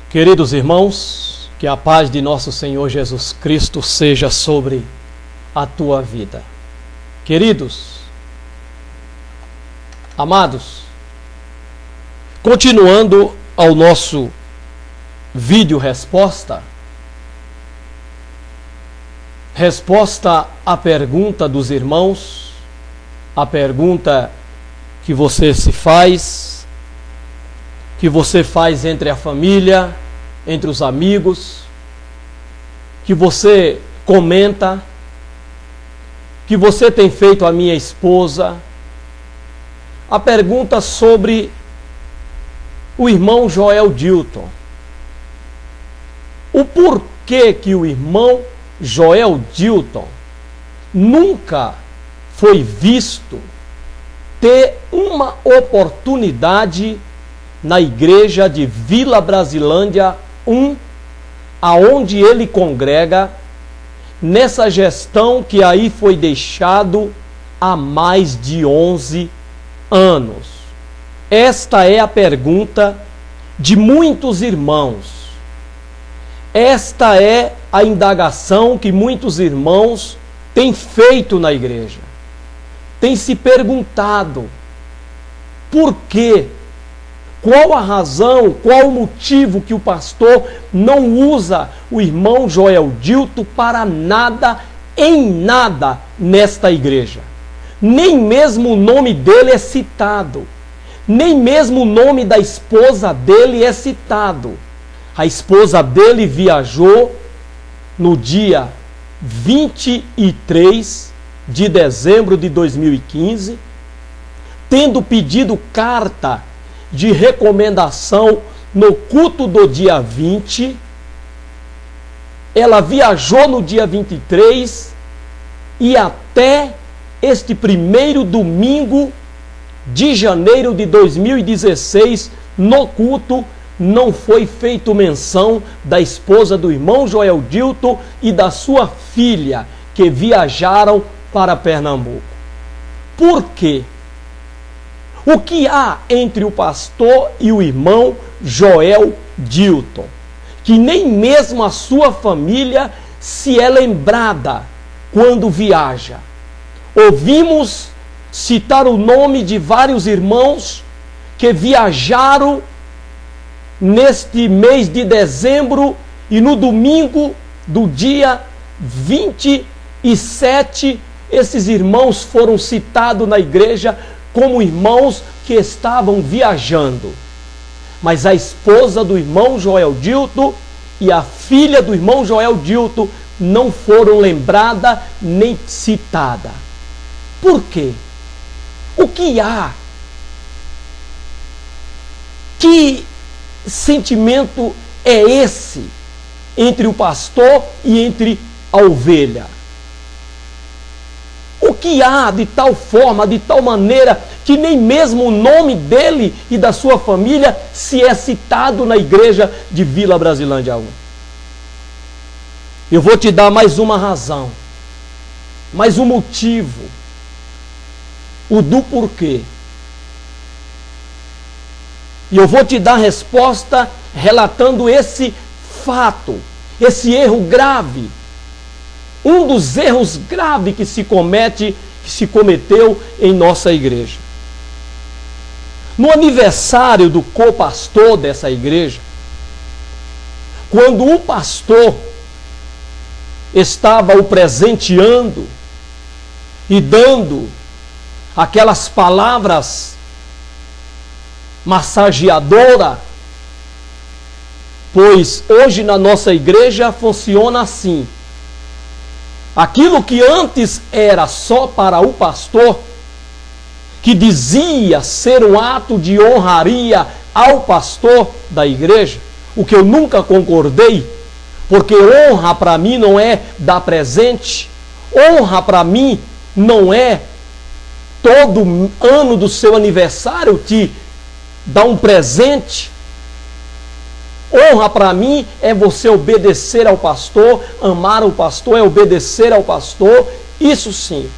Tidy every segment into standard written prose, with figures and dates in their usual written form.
Queridos irmãos, que a paz de nosso Senhor Jesus Cristo seja sobre a tua vida. Queridos, amados, continuando ao nosso vídeo resposta à pergunta dos irmãos, a pergunta que você se faz, que você faz entre a família, entre os amigos, que você comenta, que você tem feito à minha esposa, a pergunta sobre o irmão Joel Dilton. O porquê que o irmão Joel Dilton nunca foi visto ter uma oportunidade na igreja de Vila Brasilândia 1, aonde ele congrega, nessa gestão que aí foi deixado há mais de 11 anos. Esta é a pergunta de muitos irmãos. Esta é a indagação que muitos irmãos têm feito na igreja. Têm se perguntado por quê? Qual a razão, qual o motivo que o pastor não usa o irmão Joel Dilton para nada, em nada, nesta igreja? Nem mesmo o nome dele é citado. Nem mesmo o nome da esposa dele é citado. A esposa dele viajou no dia 23 de dezembro de 2015, tendo pedido carta de recomendação no culto do dia 20. Ela viajou no dia 23 e até este primeiro domingo de janeiro de 2016, no culto, não foi feito menção da esposa do irmão Joel Dilton e da sua filha, que viajaram para Pernambuco. Por quê? O que há entre o pastor e o irmão Joel Dilton, que nem mesmo a sua família se é lembrada quando viaja? Ouvimos citar o nome de vários irmãos que viajaram neste mês de dezembro, e no domingo do dia 27, esses irmãos foram citados na igreja como irmãos que estavam viajando. Mas a esposa do irmão Joel Dilton e a filha do irmão Joel Dilton não foram lembradas nem citadas. Por quê? O que há? Que sentimento é esse entre o pastor e entre a ovelha? O que há de tal forma, de tal maneira, que nem mesmo o nome dele e da sua família se é citado na igreja de Vila Brasilândia 1? Eu vou te dar mais uma razão, mais um motivo, o do porquê. E eu vou te dar a resposta relatando esse fato, esse erro grave. Um dos erros graves que se cometeu em nossa igreja. No aniversário do co-pastor dessa igreja, quando o pastor estava o presenteando e dando aquelas palavras massageadoras, pois hoje na nossa igreja funciona assim. Aquilo que antes era só para o pastor, que dizia ser um ato de honraria ao pastor da igreja, o que eu nunca concordei, porque honra para mim não é dar presente, honra para mim não é todo ano do seu aniversário te dar um presente. Honra para mim é você obedecer ao pastor, amar o pastor é obedecer ao pastor, isso sim.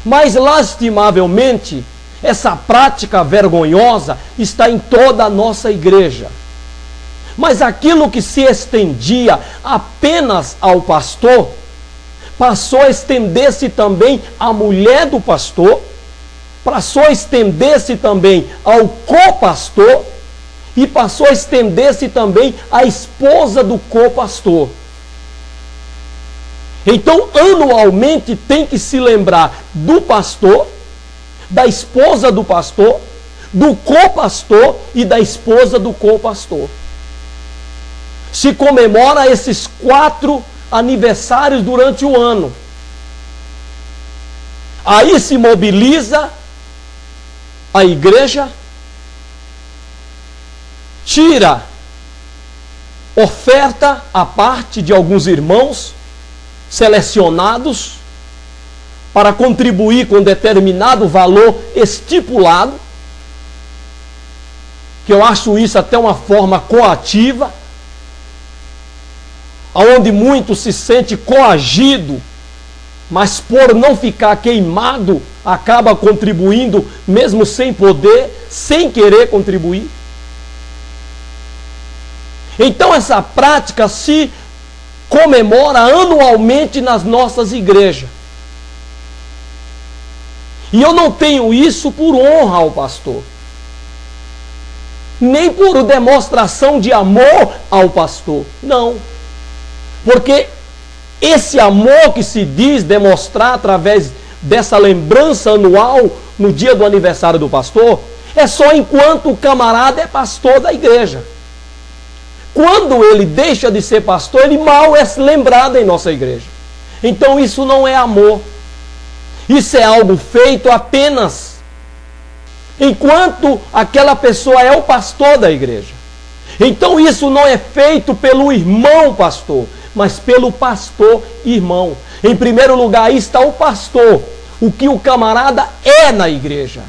Mas lastimavelmente, essa prática vergonhosa está em toda a nossa igreja. Mas aquilo que se estendia apenas ao pastor, passou a estender-se também à mulher do pastor, passou a estender-se também ao co-pastor e passou a estender-se também à esposa do co-pastor. Então, anualmente tem que se lembrar do pastor, da esposa do pastor, do co-pastor e da esposa do co-pastor. Se comemora esses 4 aniversários durante o ano. Aí se mobiliza a igreja, tira oferta à parte de alguns irmãos selecionados para contribuir com determinado valor estipulado, que eu acho isso até uma forma coativa, onde muito se sente coagido, mas por não ficar queimado, acaba contribuindo, mesmo sem poder, sem querer contribuir. Então essa prática se comemora anualmente nas nossas igrejas. E eu não tenho isso por honra ao pastor, nem por demonstração de amor ao pastor, não. Porque esse amor que se diz demonstrar através dessa lembrança anual no dia do aniversário do pastor, é só enquanto o camarada é pastor da igreja. Quando ele deixa de ser pastor, ele mal é lembrado em nossa igreja. Então isso não é amor. Isso é algo feito apenas enquanto aquela pessoa é o pastor da igreja. Então isso não é feito pelo irmão pastor, mas pelo pastor irmão. Em primeiro lugar, aí está o pastor, o que o camarada é na igreja.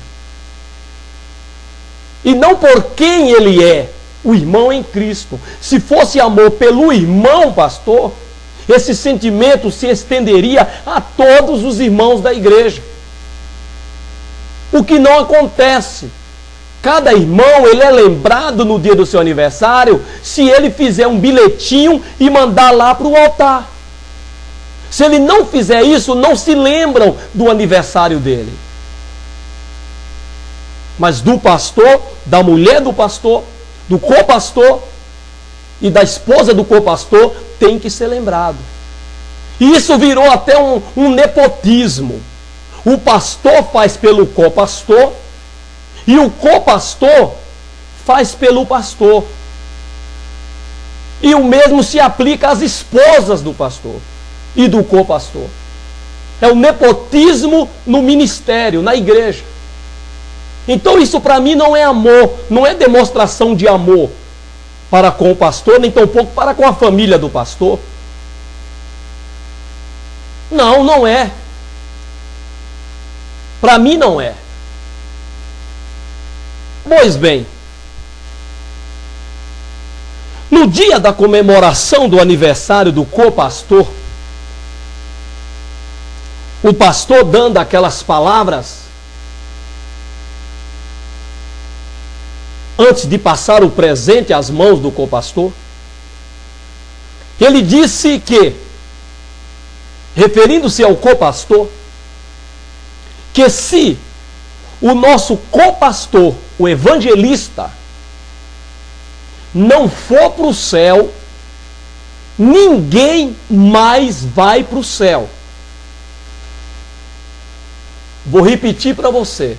E não por quem ele é, o irmão em Cristo. Se fosse amor pelo irmão pastor, esse sentimento se estenderia a todos os irmãos da igreja. O que não acontece. Cada irmão, ele é lembrado no dia do seu aniversário se ele fizer um bilhetinho e mandar lá para o altar. Se ele não fizer isso, não se lembram do aniversário dele. Mas do pastor, da mulher do pastor, do co-pastor e da esposa do co-pastor, tem que ser lembrado. E isso virou até um nepotismo. O pastor faz pelo co-pastor e o co-pastor faz pelo pastor. E o mesmo se aplica às esposas do pastor e do co-pastor. É o nepotismo no ministério, na igreja. Então isso para mim não é amor, não é demonstração de amor para com o pastor, nem tampouco para com a família do pastor. Não, não é. Para mim não é. Pois bem, no dia da comemoração do aniversário do co-pastor, o pastor dando aquelas palavras, antes de passar o presente às mãos do co-pastor, ele disse que, referindo-se ao co-pastor, que se o nosso co-pastor, o evangelista, não for para o céu, ninguém mais vai para o céu. Vou repetir para você.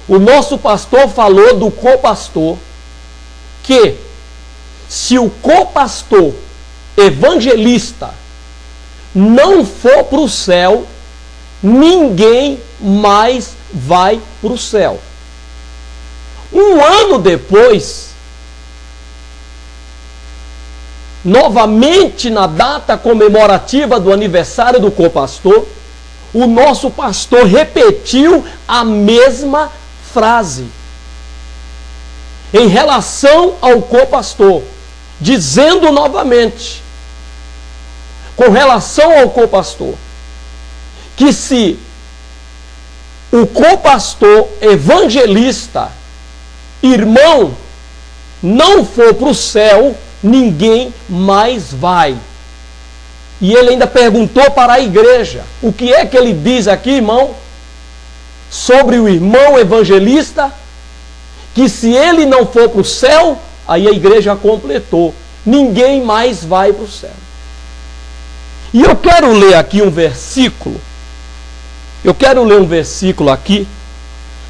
O nosso pastor falou do co-pastor que se o co-pastor evangelista não for para o céu, ninguém mais vai para o céu. Um ano depois, novamente na data comemorativa do aniversário do co-pastor, o nosso pastor repetiu a mesma frase em relação ao co-pastor, dizendo novamente, com relação ao co-pastor, que se o co-pastor evangelista, irmão, não for para o céu, ninguém mais vai. E ele ainda perguntou para a igreja. O que é que ele diz aqui, irmão? Sobre o irmão evangelista, que se ele não for para o céu, aí a igreja completou. Ninguém mais vai para o céu. E eu quero ler aqui um versículo. Eu quero ler um versículo aqui,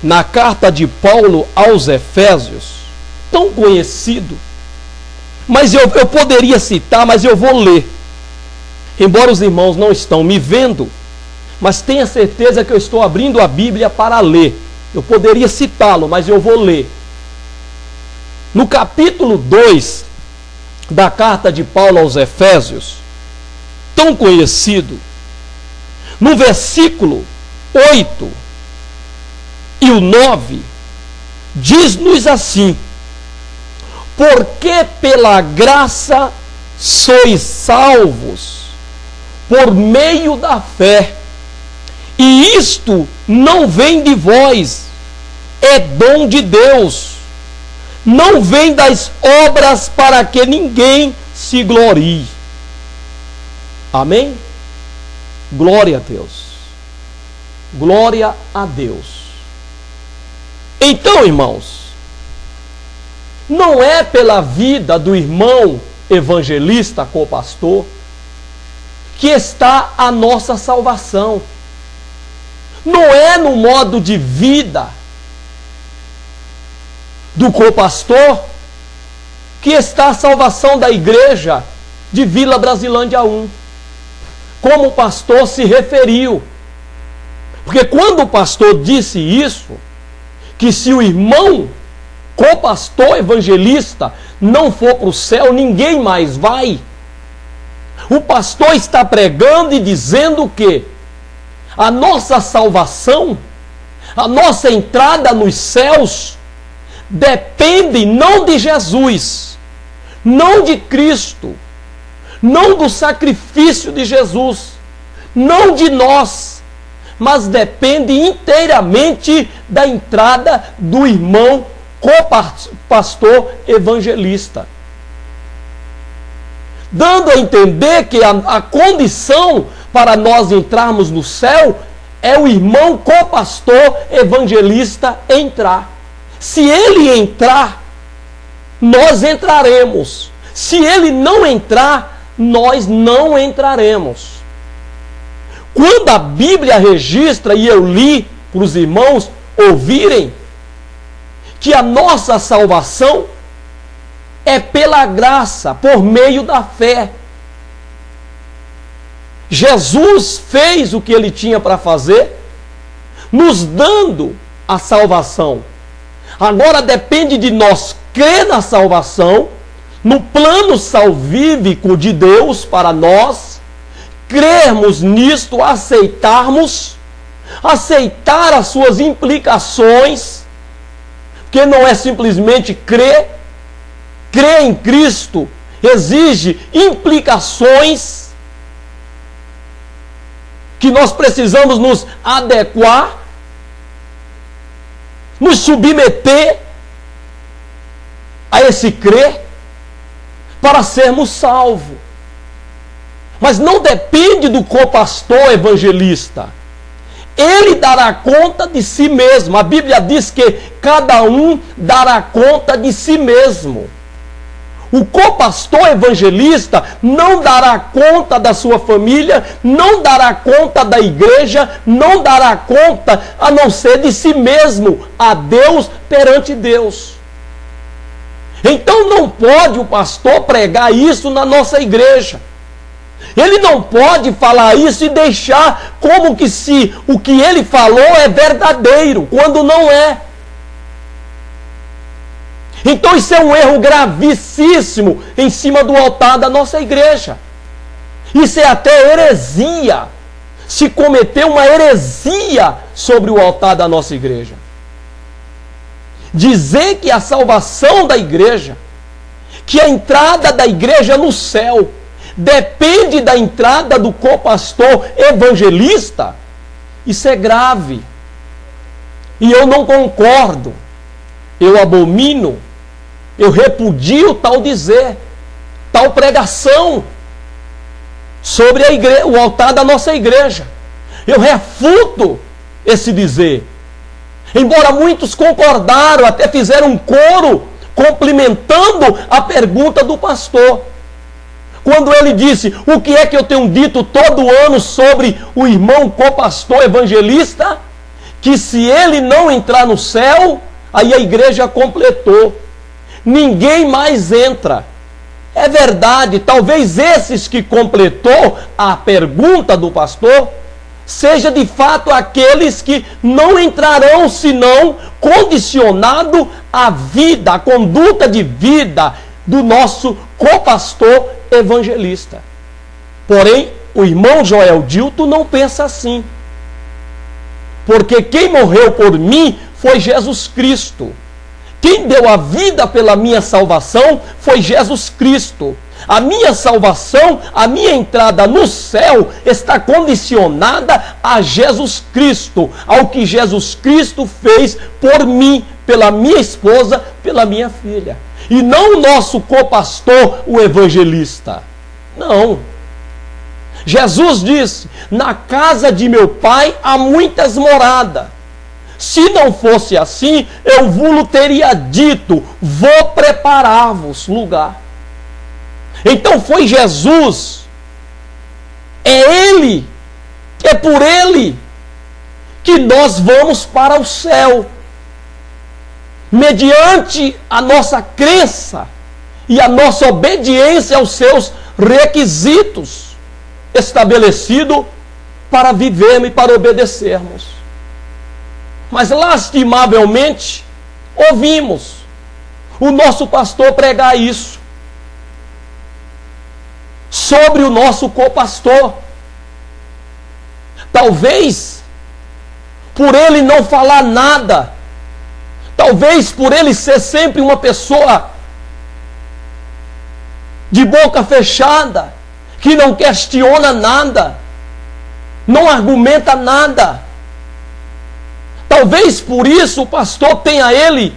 na carta de Paulo aos Efésios, tão conhecido. Mas eu poderia citar, mas eu vou ler. Embora os irmãos não estão me vendo, mas tenha certeza que eu estou abrindo a Bíblia para ler. Eu poderia citá-lo, mas eu vou ler. No capítulo 2 da carta de Paulo aos Efésios, tão conhecido, no versículo 8 e o 9, diz-nos assim: porque pela graça sois salvos, por meio da fé. E isto não vem de vós, é dom de Deus. Não vem das obras para que ninguém se glorie. Amém? Glória a Deus. Glória a Deus. Então, irmãos, não é pela vida do irmão evangelista, co-pastor, que está a nossa salvação. Não é no modo de vida do co-pastor que está a salvação da igreja de Vila Brasilândia 1. Como o pastor se referiu. Porque quando o pastor disse isso, que se o irmão co-pastor evangelista não for para o céu, ninguém mais vai. O pastor está pregando e dizendo que a nossa salvação, a nossa entrada nos céus, depende não de Jesus, não de Cristo, não do sacrifício de Jesus, não de nós, mas depende inteiramente da entrada do irmão co-pastor evangelista. Dando a entender que a condição para nós entrarmos no céu é o irmão co-pastor evangelista entrar. Se ele entrar, nós entraremos. Se ele não entrar, nós não entraremos. Quando a Bíblia registra, e eu li para os irmãos ouvirem, que a nossa salvação é pela graça, por meio da fé. Jesus fez o que ele tinha para fazer, nos dando a salvação. Agora depende de nós crer na salvação, no plano salvífico de Deus para nós, crermos nisto, aceitar as suas implicações, porque não é simplesmente crer em Cristo exige implicações que nós precisamos nos adequar, nos submeter a esse crer para sermos salvos. Mas não depende do co-pastor evangelista. Ele dará conta de si mesmo. A Bíblia diz que cada um dará conta de si mesmo. O co-pastor evangelista não dará conta da sua família, não dará conta da igreja, não dará conta a não ser de si mesmo, a Deus perante Deus. Então não pode o pastor pregar isso na nossa igreja. Ele não pode falar isso e deixar como que se o que ele falou é verdadeiro, quando não é. Então isso é um erro gravíssimo em cima do altar da nossa igreja. Isso é até heresia. Se cometer uma heresia sobre o altar da nossa igreja. Dizer que a salvação da igreja, que a entrada da igreja no céu, depende da entrada do co-pastor evangelista, isso é grave. E eu não concordo. Eu abomino, eu repudio tal dizer, tal pregação sobre a igreja, o altar da nossa igreja. Eu refuto esse dizer. Embora muitos concordaram, até fizeram um coro complementando a pergunta do pastor. Quando ele disse: o que é que eu tenho dito todo ano sobre o irmão copastor evangelista? Que se ele não entrar no céu, aí a igreja completou. Ninguém mais entra. É verdade, talvez esses que completou a pergunta do pastor seja de fato aqueles que não entrarão senão condicionado à vida, à conduta de vida do nosso copastor evangelista. Porém, o irmão Joel Dilto não pensa assim. Porque quem morreu por mim foi Jesus Cristo. Quem deu a vida pela minha salvação foi Jesus Cristo. A minha salvação, a minha entrada no céu está condicionada a Jesus Cristo, ao que Jesus Cristo fez por mim, pela minha esposa, pela minha filha. E não o nosso copastor, o evangelista. Não. Jesus disse: na casa de meu pai há muitas moradas. Se não fosse assim, eu vos teria dito: vou preparar-vos lugar. Então foi Jesus, é Ele, é por Ele que nós vamos para o céu, mediante a nossa crença e a nossa obediência aos seus requisitos estabelecidos para vivermos e para obedecermos. Mas lastimavelmente ouvimos o nosso pastor pregar isso sobre o nosso copastor. Talvez por ele não falar nada, talvez por ele ser sempre uma pessoa de boca fechada, que não questiona nada, não argumenta nada. Talvez por isso o pastor tenha ele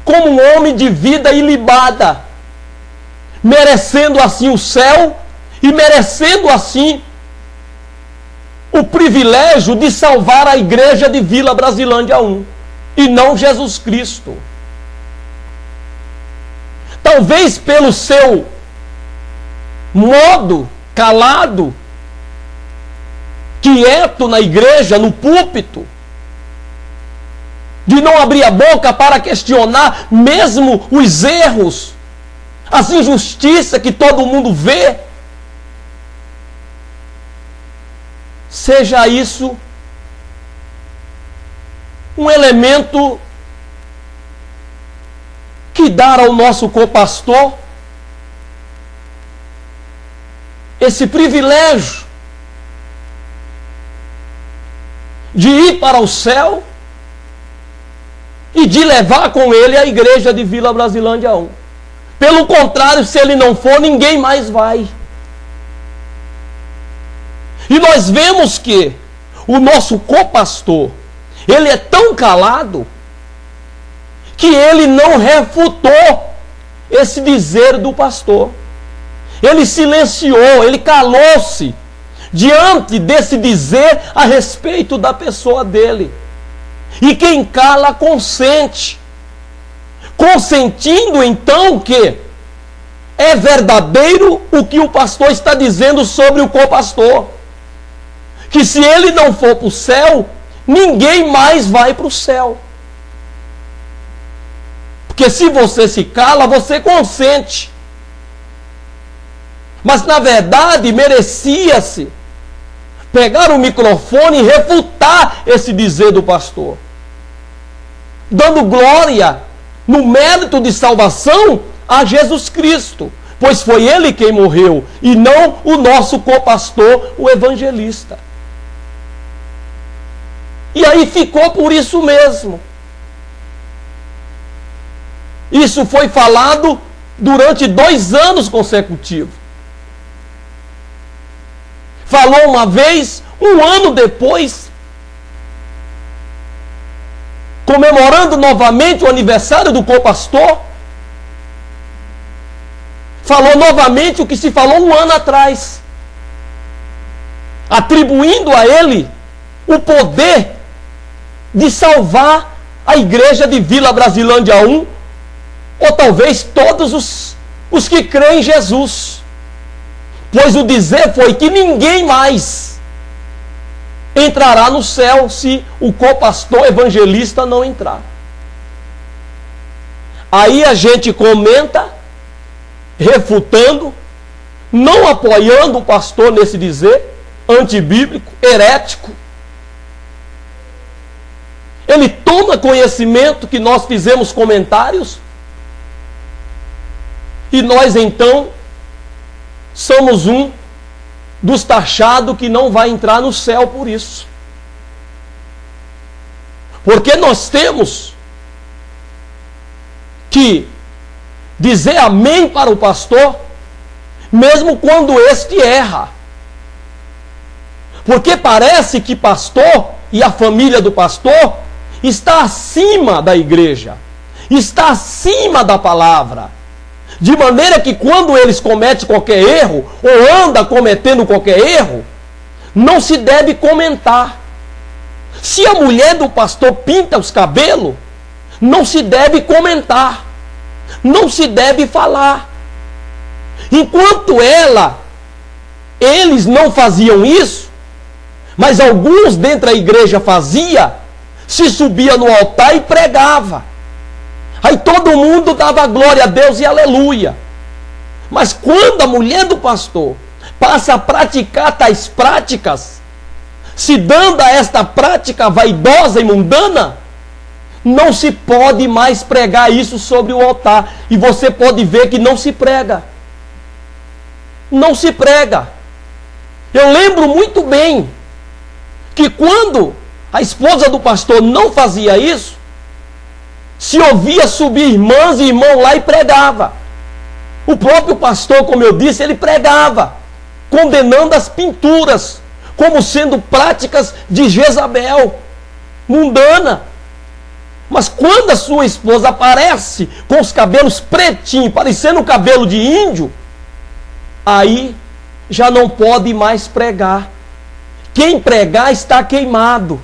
como um homem de vida ilibada, merecendo assim o céu e merecendo assim o privilégio de salvar a igreja de Vila Brasilândia 1 e não Jesus Cristo. Talvez pelo seu modo calado, quieto na igreja, no púlpito, de não abrir a boca para questionar mesmo os erros, as injustiças que todo mundo vê, seja isso um elemento que dá ao nosso copastor esse privilégio de ir para o céu e de levar com ele a igreja de Vila Brasilândia 1. Pelo contrário, se ele não for, ninguém mais vai. E nós vemos que o nosso copastor, ele é tão calado que ele não refutou esse dizer do pastor. Ele silenciou, ele calou-se diante desse dizer a respeito da pessoa dele. E quem cala, consente. Consentindo então que é verdadeiro o que o pastor está dizendo sobre o copastor. Que se ele não for para o céu, ninguém mais vai para o céu. Porque se você se cala, você consente. Mas na verdade merecia-se pegar o microfone e refutar esse dizer do pastor, dando glória no mérito de salvação a Jesus Cristo, pois foi ele quem morreu e não o nosso copastor, o evangelista. E aí ficou por isso mesmo. Isso foi falado durante 2 anos consecutivos. Falou uma vez, 1 ano depois, comemorando novamente o aniversário do copastor, falou novamente o que se falou um ano atrás, atribuindo a ele o poder de salvar a igreja de Vila Brasilândia 1, ou talvez todos os que creem em Jesus. Pois o dizer foi que ninguém mais entrará no céu se o copastor evangelista não entrar. Aí a gente comenta, refutando, não apoiando o pastor nesse dizer, antibíblico, herético. Ele toma conhecimento que nós fizemos comentários, e nós então somos um dos taxados que não vai entrar no céu por isso. Porque nós temos que dizer amém para o pastor, mesmo quando este erra. Porque parece que pastor e a família do pastor está acima da igreja, está acima da palavra. De maneira que quando eles cometem qualquer erro, ou anda cometendo qualquer erro, não se deve comentar. Se a mulher do pastor pinta os cabelos, não se deve comentar, não se deve falar. Enquanto eles não faziam isso, mas alguns dentro da igreja faziam, se subia no altar e pregava. Aí todo mundo dava glória a Deus e aleluia. Mas quando a mulher do pastor passa a praticar tais práticas, se dando a esta prática vaidosa e mundana, não se pode mais pregar isso sobre o altar. E você pode ver que não se prega. Não se prega. Eu lembro muito bem que quando a esposa do pastor não fazia isso, se ouvia subir irmãs e irmãos lá e pregava. O próprio pastor, como eu disse, ele pregava, condenando as pinturas, como sendo práticas de Jezabel, mundana. Mas quando a sua esposa aparece com os cabelos pretinhos, parecendo o cabelo de índio, aí já não pode mais pregar. Quem pregar está queimado,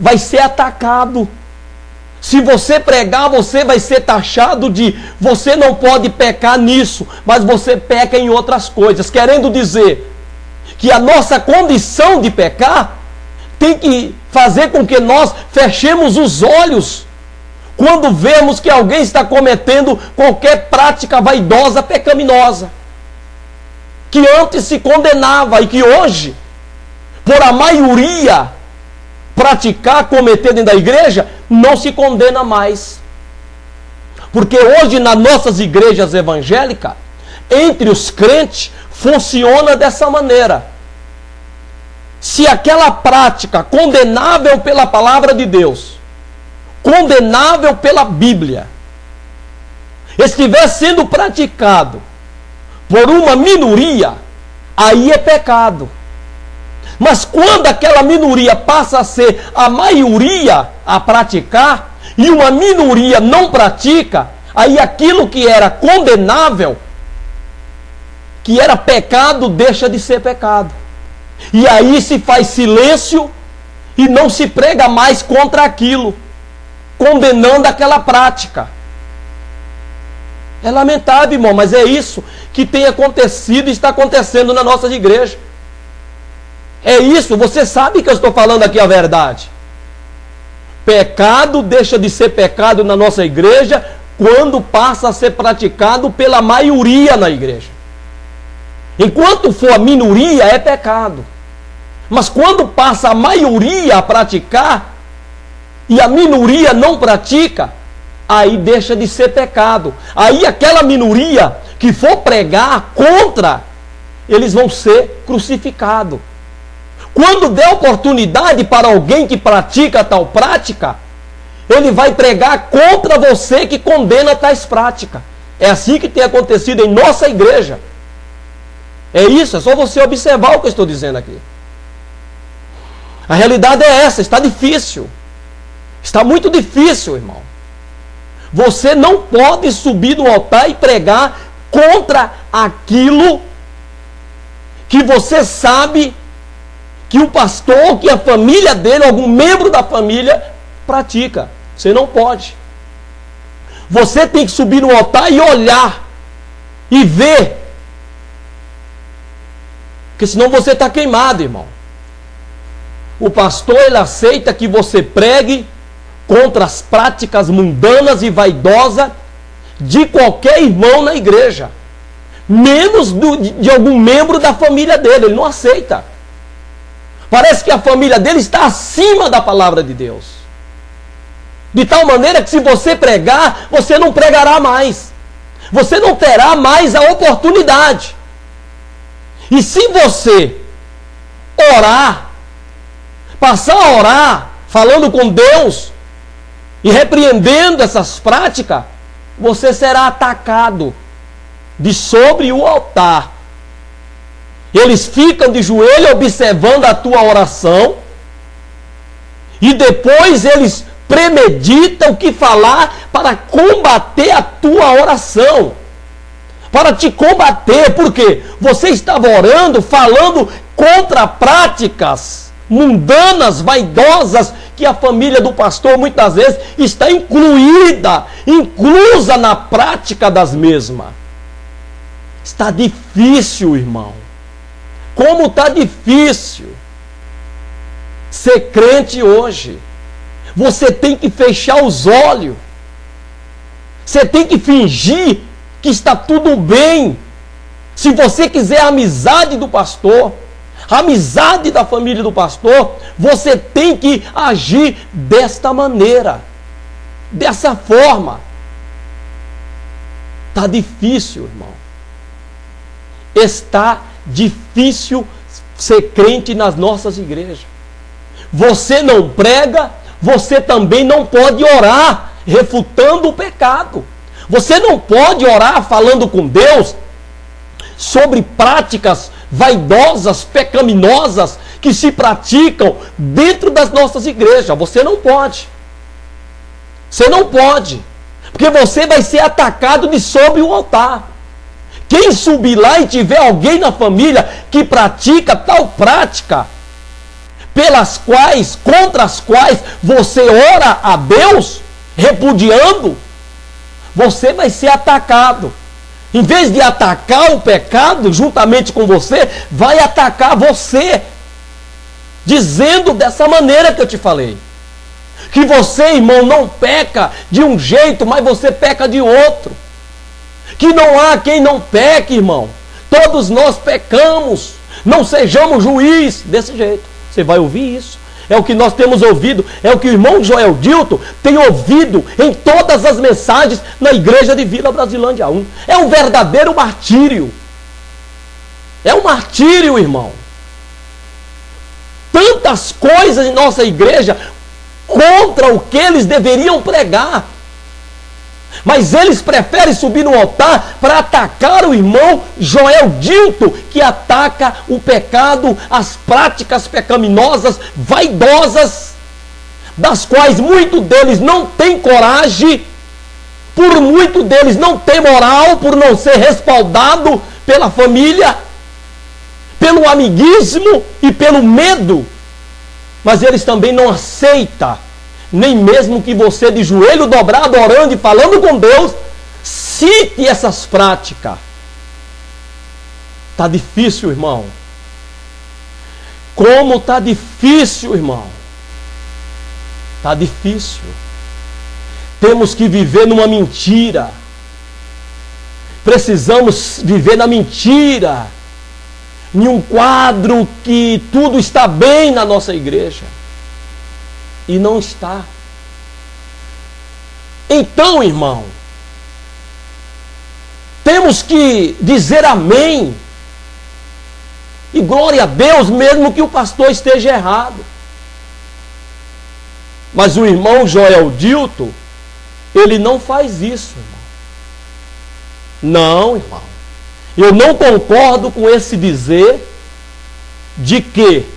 vai ser atacado. Se você pregar, você vai ser taxado de você não pode pecar nisso, mas você peca em outras coisas. Querendo dizer que a nossa condição de pecar tem que fazer com que nós fechemos os olhos quando vemos que alguém está cometendo qualquer prática vaidosa, pecaminosa, que antes se condenava e que hoje, por a maioria praticar, cometer dentro da igreja, não se condena mais. Porque hoje nas nossas igrejas evangélicas, entre os crentes, funciona dessa maneira. Se aquela prática condenável pela palavra de Deus, condenável pela Bíblia, estiver sendo praticado por uma minoria, aí é pecado. Mas quando aquela minoria passa a ser a maioria a praticar, e uma minoria não pratica, aí aquilo que era condenável, que era pecado, deixa de ser pecado. E aí se faz silêncio e não se prega mais contra aquilo, condenando aquela prática. É lamentável, irmão, mas é isso que tem acontecido e está acontecendo nas nossas igrejas. É isso, você sabe que eu estou falando aqui a verdade. Pecado deixa de ser pecado na nossa igreja quando passa a ser praticado pela maioria na igreja. Enquanto for a minoria, é pecado. Mas quando passa a maioria a praticar e a minoria não pratica, aí deixa de ser pecado. Aí aquela minoria que for pregar contra, eles vão ser crucificados. Quando der oportunidade para alguém que pratica tal prática, ele vai pregar contra você que condena tais práticas. É assim que tem acontecido em nossa igreja. É isso, é só você observar o que eu estou dizendo aqui. A realidade é essa, está difícil. Está muito difícil, irmão. Você não pode subir no altar e pregar contra aquilo que você sabe que o pastor, que a família dele, algum membro da família pratica. Você não pode. Você tem que subir no altar e olhar e ver. Porque senão você está queimado, irmão. O pastor, ele aceita que você pregue contra as práticas mundanas e vaidosas de qualquer irmão na igreja. Menos de algum membro da família dele. Ele não aceita. Parece que a família dele está acima da palavra de Deus. De tal maneira que se você pregar, você não pregará mais. Você não terá mais a oportunidade. E se você orar, passar a orar, falando com Deus e repreendendo essas práticas, você será atacado de sobre o altar. Eles ficam de joelho observando a tua oração e depois eles premeditam o que falar para combater a tua oração. Para te combater, porque você estava orando, falando contra práticas mundanas, vaidosas, que a família do pastor muitas vezes está inclusa na prática das mesmas. Está difícil, irmão. Como está difícil ser crente hoje. Você tem que fechar os olhos. Você tem que fingir que está tudo bem. Se você quiser a amizade do pastor, a amizade da família do pastor, você tem que agir desta maneira, dessa forma. Está difícil, irmão. Está difícil ser crente nas nossas igrejas. Você não prega, você também não pode orar refutando o pecado. Você não pode orar falando com Deus sobre práticas vaidosas, pecaminosas que se praticam dentro das nossas igrejas. Você não pode. Você não pode. Porque você vai ser atacado de sobre o altar. Quem subir lá e tiver alguém na família que pratica tal prática, contra as quais você ora a Deus, repudiando, você vai ser atacado. Em vez de atacar o pecado juntamente com você, vai atacar você. Dizendo dessa maneira que eu te falei. Que você, irmão, não peca de um jeito, mas você peca de outro. Que não há quem não peque, irmão. Todos nós pecamos. Não sejamos juiz. Desse jeito. Você vai ouvir isso. É o que nós temos ouvido. É o que o irmão Joel Dilton tem ouvido em todas as mensagens na igreja de Vila Brasilândia 1. É um verdadeiro martírio. É um martírio, irmão. Tantas coisas em nossa igreja contra o que eles deveriam pregar. Mas eles preferem subir no altar para atacar o irmão Joel Dilton, que ataca o pecado, as práticas pecaminosas, vaidosas, das quais muitos deles não têm coragem, por muito deles não tem moral, por não ser respaldado pela família, pelo amiguismo e pelo medo. Mas eles também não aceitam, nem mesmo que você de joelho dobrado, orando e falando com Deus, cite essas práticas. Está difícil, irmão. Como está difícil, irmão. Está difícil. Temos que viver numa mentira. Precisamos viver na mentira. Em um quadro que tudo está bem na nossa igreja. E não está. Então, irmão, temos que dizer amém. E glória a Deus, mesmo que o pastor esteja errado. Mas o irmão Joel Dilton, ele não faz isso, irmão. Não, irmão. Eu não concordo com esse dizer de que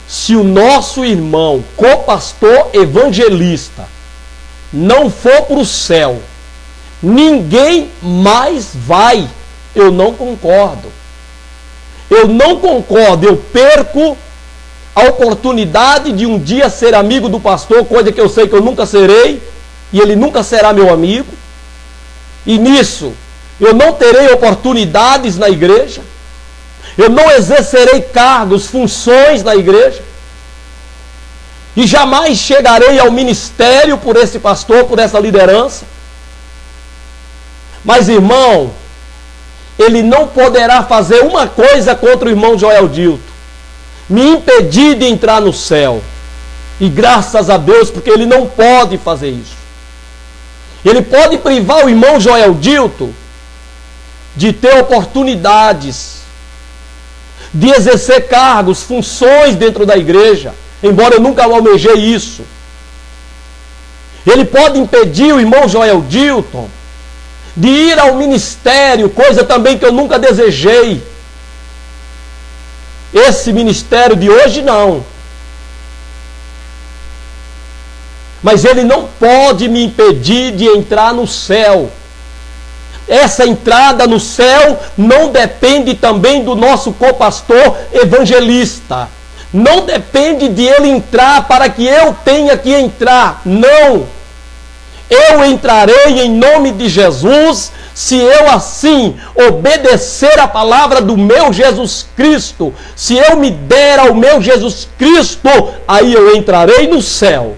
se o nosso irmão, copastor evangelista, não for para o céu, ninguém mais vai. Eu não concordo. Eu não concordo. Eu perco a oportunidade de um dia ser amigo do pastor, coisa que eu sei que eu nunca serei, e ele nunca será meu amigo. E nisso, eu não terei oportunidades na igreja. Eu não exercerei cargos, funções na igreja. E jamais chegarei ao ministério por esse pastor, por essa liderança. Mas, irmão, ele não poderá fazer uma coisa contra o irmão Joel Dilton: me impedir de entrar no céu. E graças a Deus, porque ele não pode fazer isso. Ele pode privar o irmão Joel Dilton de ter oportunidades, de exercer cargos, funções dentro da igreja, embora eu nunca almejei isso. Ele pode impedir o irmão Joel Dilton de ir ao ministério, coisa também que eu nunca desejei. Esse ministério de hoje não. Mas ele não pode me impedir de entrar no céu. Essa entrada no céu não depende também do nosso copastor evangelista. Não depende de ele entrar para que eu tenha que entrar. Não. Eu entrarei em nome de Jesus, se eu assim obedecer a palavra do meu Jesus Cristo. Se eu me der ao meu Jesus Cristo, aí eu entrarei no céu.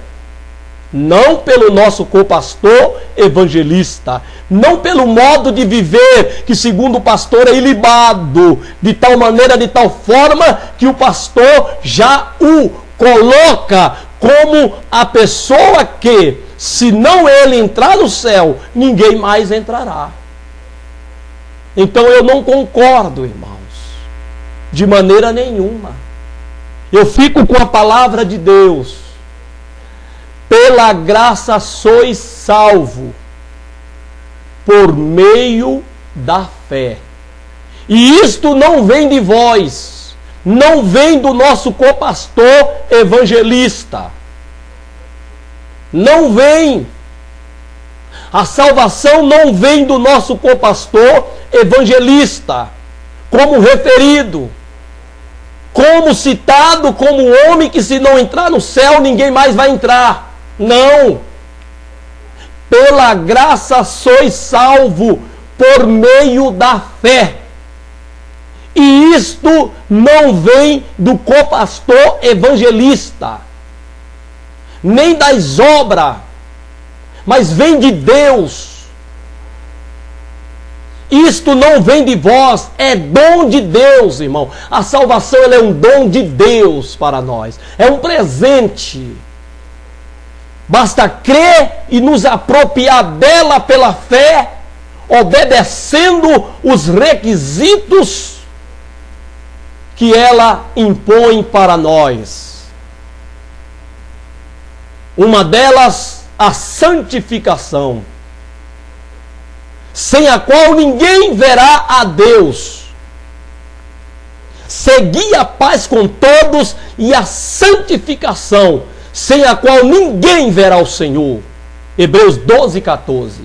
Não pelo nosso copastor evangelista, não pelo modo de viver que segundo o pastor é ilibado, de tal maneira, de tal forma que o pastor já o coloca como a pessoa que, se não ele entrar no céu, ninguém mais entrará. Então eu não concordo, irmãos, de maneira nenhuma. Eu fico com a palavra de Deus. Pela graça sois salvo, por meio da fé. E isto não vem de vós, não vem do nosso copastor evangelista. Não vem. A salvação não vem do nosso copastor evangelista, como referido, como citado, como homem que se não entrar no céu, ninguém mais vai entrar. Não. Pela graça sois salvo, por meio da fé. E isto não vem do copastor evangelista, nem das obras, mas vem de Deus. Isto não vem de vós, é dom de Deus, irmão. A salvação ela é um dom de Deus para nós, é um presente. Basta crer e nos apropriar dela pela fé, obedecendo os requisitos que ela impõe para nós. Uma delas, a santificação, sem a qual ninguém verá a Deus. Segui a paz com todos e a santificação, sem a qual ninguém verá o Senhor. Hebreus 12, 14.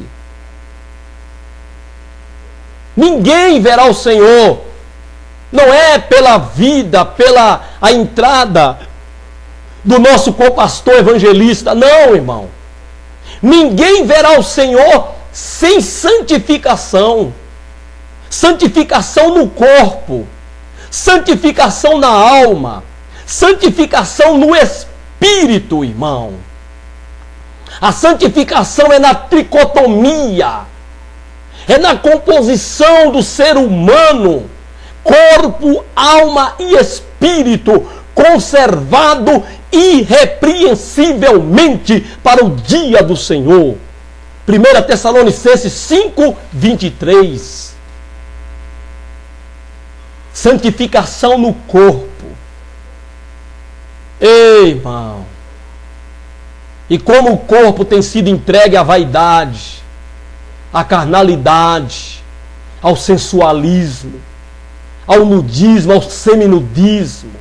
Ninguém verá o Senhor. Não é pela vida, pela a entrada do nosso copastor evangelista. Não, irmão. Ninguém verá o Senhor sem santificação. Santificação no corpo. Santificação na alma. Santificação no espírito, irmão. A santificação é na tricotomia, é na composição do ser humano, corpo, alma e espírito, conservado irrepreensivelmente para o dia do Senhor. 1 Tessalonicenses 5, 23. Santificação no corpo. Ei, irmão. E como o corpo tem sido entregue à vaidade, à carnalidade, ao sensualismo, ao nudismo, ao seminudismo.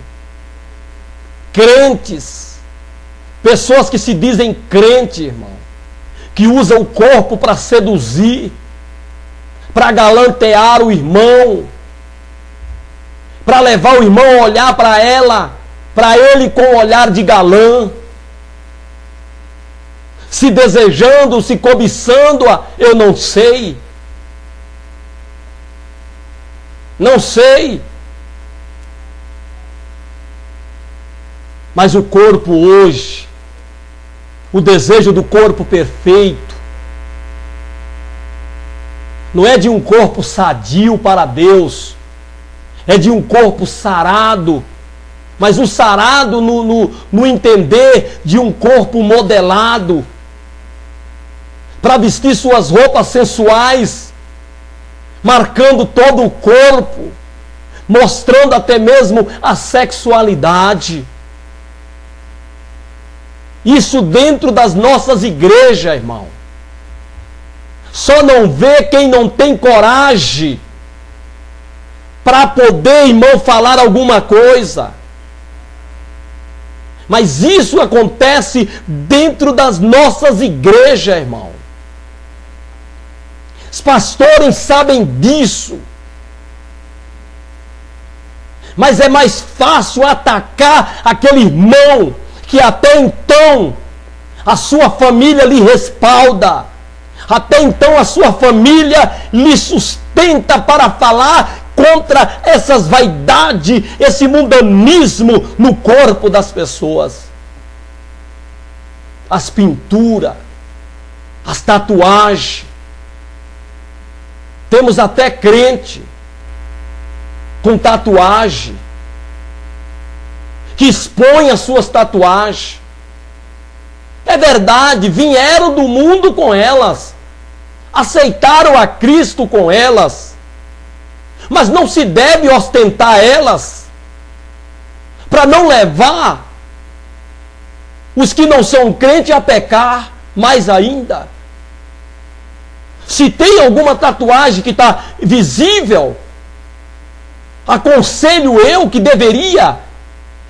Crentes, pessoas que se dizem crente, irmão, que usa o corpo para seduzir, para galantear o irmão, para levar o irmão a olhar para ele com um olhar de galã, se desejando, se cobiçando-a, eu não sei. Não sei. Mas o corpo hoje, o desejo do corpo perfeito, não é de um corpo sadio para Deus, é de um corpo sarado, mas o sarado no entender de um corpo modelado, para vestir suas roupas sensuais, marcando todo o corpo, mostrando até mesmo a sexualidade. Isso dentro das nossas igrejas, irmão. Só não vê quem não tem coragem para poder, irmão, falar alguma coisa. Mas isso acontece dentro das nossas igrejas, irmão. Os pastores sabem disso. Mas é mais fácil atacar aquele irmão que até então a sua família lhe respalda. Até então a sua família lhe sustenta para falar contra essas vaidades, esse mundanismo no corpo das pessoas. As pinturas, as tatuagens. Temos até crente com tatuagem, que expõe as suas tatuagens. É verdade, vieram do mundo com elas, aceitaram a Cristo com elas, mas não se deve ostentar elas, para não levar os que não são crentes a pecar mais ainda. Se tem alguma tatuagem que está visível, aconselho eu que deveria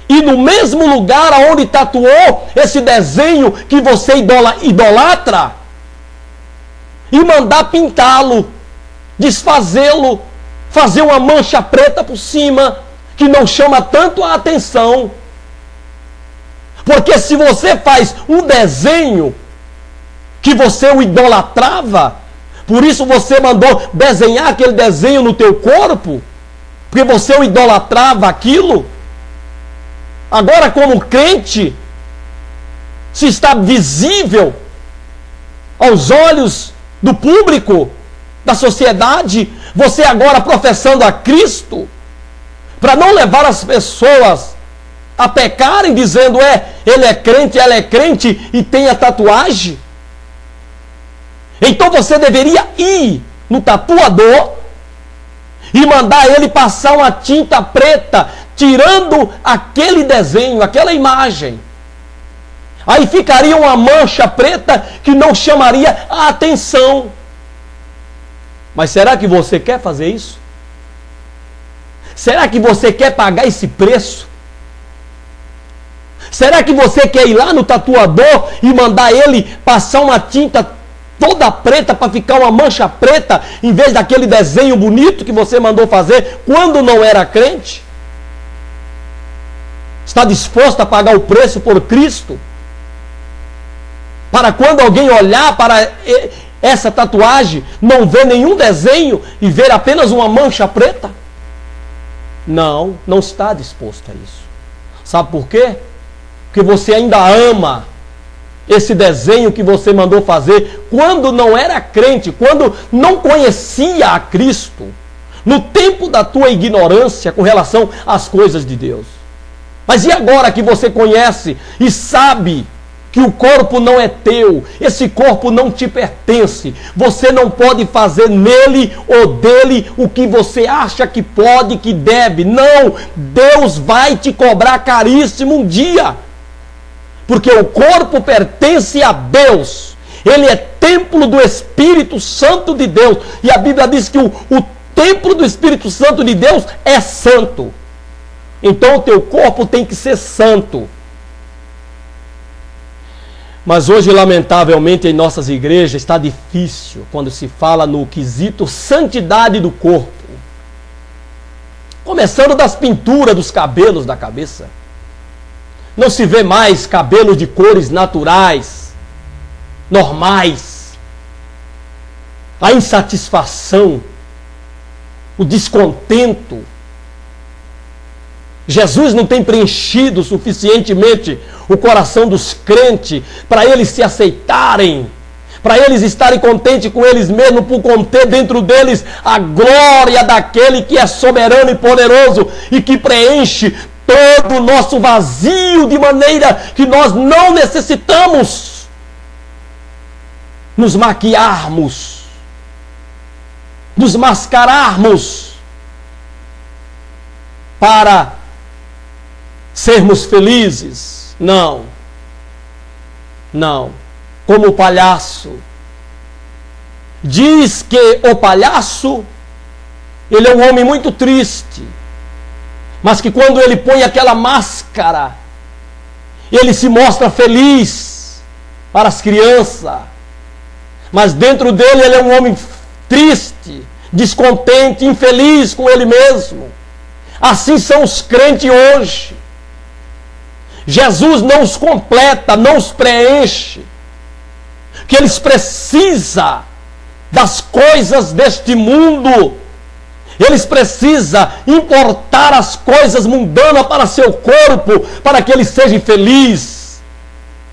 ir no mesmo lugar onde tatuou esse desenho que você idolatra e mandar pintá-lo, desfazê-lo, fazer uma mancha preta por cima que não chama tanto a atenção. Porque se você faz um desenho que você o idolatrava, por isso você mandou desenhar aquele desenho no teu corpo, porque você o idolatrava aquilo. Agora, como crente, se está visível aos olhos do público, da sociedade, você agora professando a Cristo, para não levar as pessoas a pecarem, dizendo, ele é crente, ela é crente e tem a tatuagem. Então você deveria ir no tatuador e mandar ele passar uma tinta preta, tirando aquele desenho, aquela imagem. Aí ficaria uma mancha preta que não chamaria a atenção. Mas será que você quer fazer isso? Será que você quer pagar esse preço? Será que você quer ir lá no tatuador e mandar ele passar uma tinta toda preta para ficar uma mancha preta, em vez daquele desenho bonito que você mandou fazer quando não era crente? Está disposto a pagar o preço por Cristo? Para quando alguém olhar para essa tatuagem, não ver nenhum desenho e ver apenas uma mancha preta? Não, não está disposto a isso. Sabe por quê? Porque você ainda ama esse desenho que você mandou fazer quando não era crente, quando não conhecia a Cristo, no tempo da tua ignorância com relação às coisas de Deus. Mas e agora que você conhece e sabe que o corpo não é teu, esse corpo não te pertence, você não pode fazer nele ou dele o que você acha que pode, que deve. Não, Deus vai te cobrar caríssimo um dia. Porque o corpo pertence a Deus. Ele é templo do Espírito Santo de Deus. E a Bíblia diz que o templo do Espírito Santo de Deus é santo. Então o teu corpo tem que ser santo. Mas hoje, lamentavelmente, em nossas igrejas está difícil quando se fala no quesito santidade do corpo. Começando das pinturas dos cabelos da cabeça. Não se vê mais cabelo de cores naturais, normais. A insatisfação, o descontento. Jesus não tem preenchido suficientemente o coração dos crentes para eles se aceitarem, para eles estarem contentes com eles mesmos, por conter dentro deles a glória daquele que é soberano e poderoso e que preenche todo o nosso vazio de maneira que nós não necessitamos nos maquiarmos, nos mascararmos para sermos felizes. Não. Não. Como o palhaço. Diz que o palhaço, ele é um homem muito triste. Mas que quando ele põe aquela máscara, ele se mostra feliz para as crianças. Mas dentro dele ele é um homem triste, descontente, infeliz com ele mesmo. Assim são os crentes hoje. Jesus não os completa, não os preenche. Que eles precisam das coisas deste mundo. Eles precisam importar as coisas mundanas para seu corpo, para que eles sejam felizes.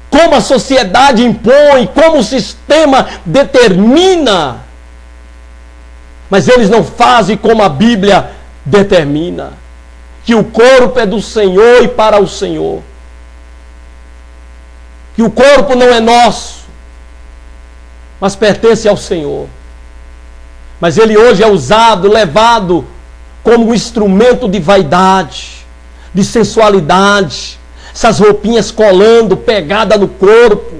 Como a sociedade impõe, como o sistema determina. Mas eles não fazem como a Bíblia determina. Que o corpo é do Senhor e para o Senhor. Que o corpo não é nosso, mas pertence ao Senhor. Mas ele hoje é usado, levado como um instrumento de vaidade, de sensualidade. Essas roupinhas colando, pegada no corpo,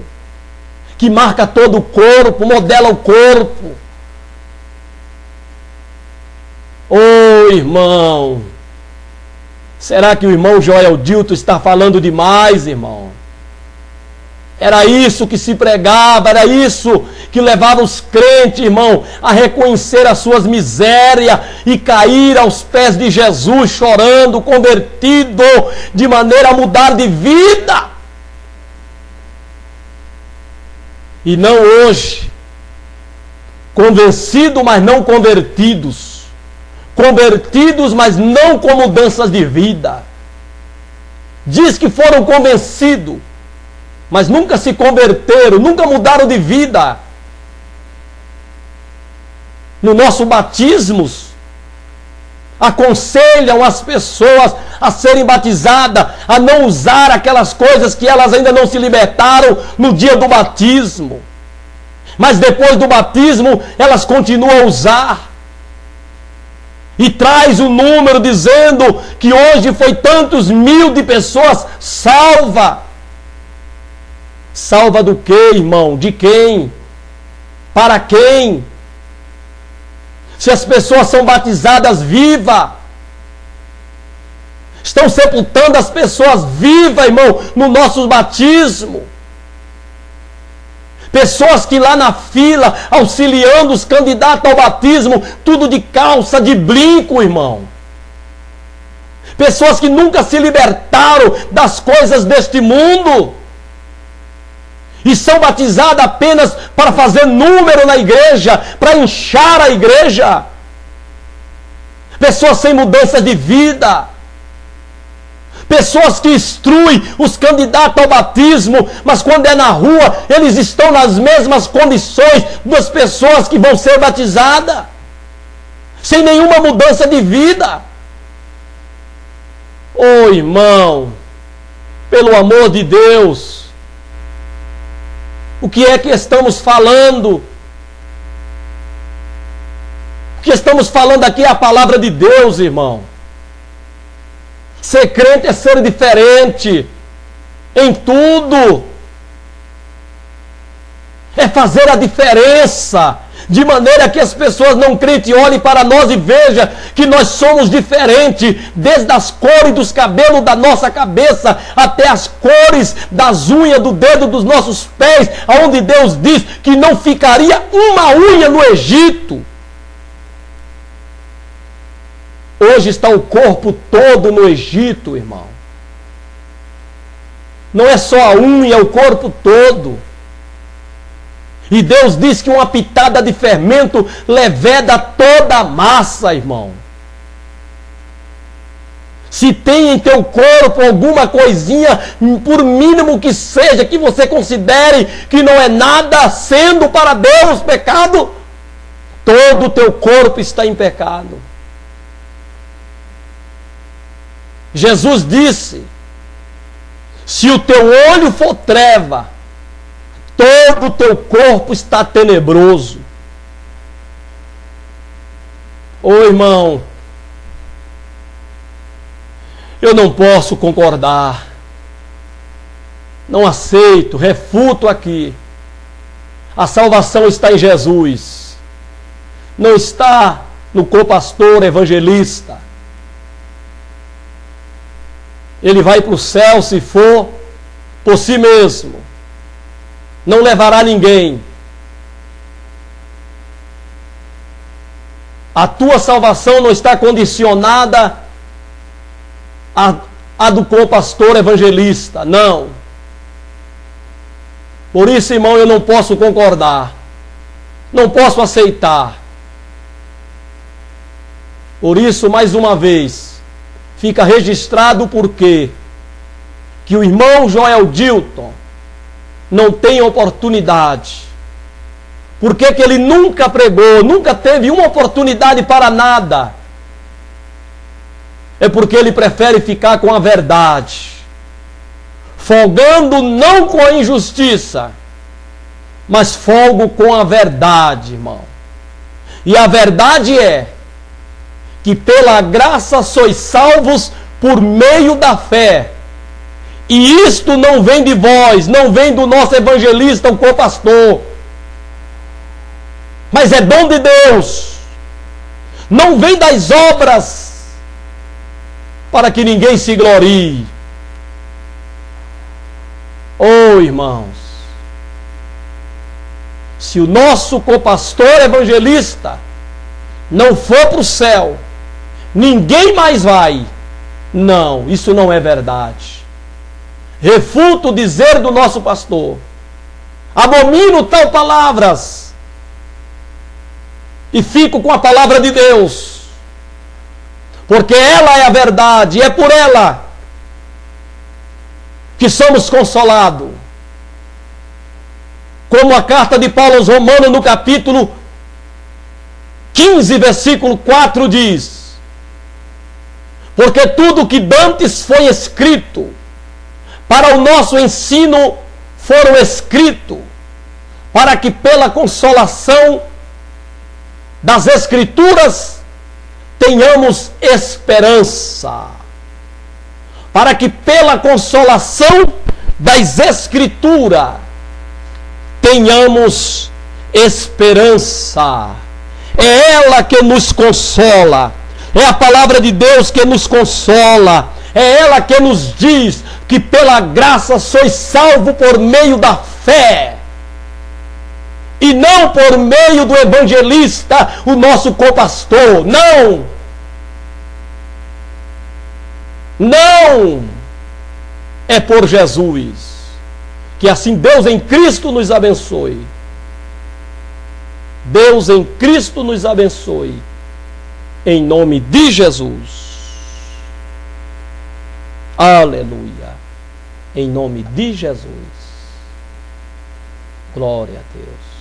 que marca todo o corpo, modela o corpo. Ô irmão, será que o irmão Joel Dilton está falando demais, irmão? Era isso que se pregava, era isso que levava os crentes, irmão, a reconhecer as suas misérias e cair aos pés de Jesus, chorando, convertido, de maneira a mudar de vida. E não hoje, convencidos, mas não convertidos. Convertidos, mas não com mudanças de vida. Diz que foram convencidos, mas nunca se converteram, nunca mudaram de vida. No nosso batismos, aconselham as pessoas a serem batizadas, a não usar aquelas coisas que elas ainda não se libertaram no dia do batismo. Mas depois do batismo, elas continuam a usar. E traz o número dizendo que hoje foi tantos mil de pessoas salva. Salva do quê, irmão? De quem? Para quem? Se as pessoas são batizadas vivas, estão sepultando as pessoas vivas, irmão, no nosso batismo. Pessoas que lá na fila, auxiliando os candidatos ao batismo, tudo de calça, de brinco, irmão. Pessoas que nunca se libertaram das coisas deste mundo. E são batizadas apenas para fazer número na igreja, para inchar a igreja. Pessoas sem mudança de vida. Pessoas que instruem os candidatos ao batismo, mas quando é na rua, eles estão nas mesmas condições das pessoas que vão ser batizadas. Sem nenhuma mudança de vida. Ô irmão, pelo amor de Deus, o que é que estamos falando? O que estamos falando aqui é a palavra de Deus, irmão. Ser crente é ser diferente em tudo. É fazer a diferença. de maneira que as pessoas não crentes olhem para nós e vejam que nós somos diferentes, desde as cores dos cabelos da nossa cabeça até as cores das unhas do dedo dos nossos pés, aonde Deus diz que não ficaria uma unha no Egito. Hoje está o corpo todo no Egito, irmão. Não é só a unha, é o corpo todo. E Deus diz que uma pitada de fermento leveda toda a massa, irmão. Se tem em teu corpo alguma coisinha, por mínimo que seja, que você considere que não é nada, sendo para Deus pecado, todo o teu corpo está em pecado. Jesus disse: se o teu olho for treva, todo o teu corpo está tenebroso. Ô irmão, eu não posso concordar, não aceito, refuto aqui. A salvação está em Jesus, não está no copastor evangelista. Ele vai para o céu se for por si mesmo, não levará ninguém. A tua salvação não está condicionada a do copastor evangelista, não. Por isso, irmão, eu não posso concordar, não posso aceitar. Por isso, mais uma vez, fica registrado o porquê que o irmão Joel Dilton não tem oportunidade. Por que ele nunca pregou, nunca teve uma oportunidade para nada? É porque ele prefere ficar com a verdade, folgando não com a injustiça, mas folgo com a verdade, irmão. E a verdade é que pela graça sois salvos por meio da fé. E isto não vem de vós, não vem do nosso evangelista, o copastor, mas é dom de Deus. Não vem das obras, para que ninguém se glorie. Oh, irmãos, se o nosso copastor evangelista não for para o céu, ninguém mais vai. Não, isso não é verdade. Refuto o dizer do nosso pastor. Abomino tal palavras e fico com a palavra de Deus, porque ela é a verdade, e é por ela que somos consolados. Como a carta de Paulo aos Romanos, no capítulo 15, versículo 4 diz: porque tudo que dantes foi escrito, para o nosso ensino foram escritos, para que pela consolação das Escrituras tenhamos esperança. Para que pela consolação das Escrituras tenhamos esperança. É ela que nos consola. É a palavra de Deus que nos consola. É ela que nos diz que pela graça sois salvos por meio da fé. E não por meio do evangelista, o nosso copastor. Não! Não! É por Jesus. Que assim Deus em Cristo nos abençoe. Deus em Cristo nos abençoe. Em nome de Jesus. Aleluia. Em nome de Jesus. Glória a Deus.